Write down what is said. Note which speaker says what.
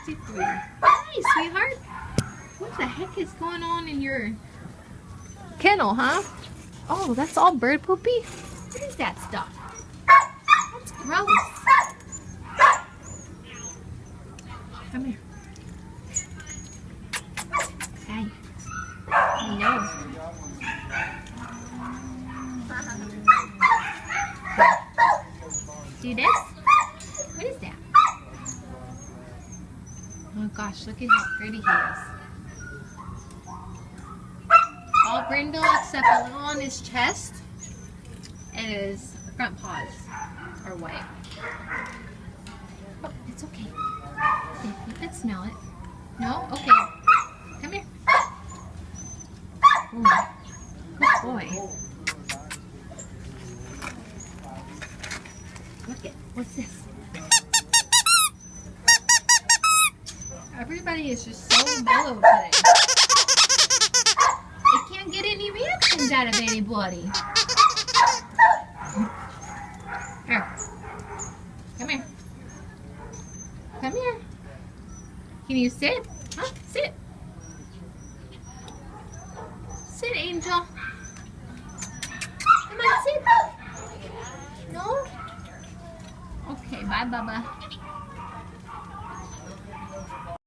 Speaker 1: 63. Hey, sweetheart. What the heck is going on in your kennel, huh? Oh, that's all bird poopy? What is that stuff? That's gross. Come here. Hey. No. See this? What is that? Oh gosh, look at how pretty he is. All brindle except a little on his chest and his front paws are white. Oh, it's okay. Okay, you can smell it. No? Okay. Come here. Ooh, good boy. Look at, what's this? Everybody is just so mellow today. I can't get any reactions out of anybody. Here. Come here. Come here. Can you sit? Huh? Sit. Sit, Angel. Come on, sit. No? Okay, bye, Bubba.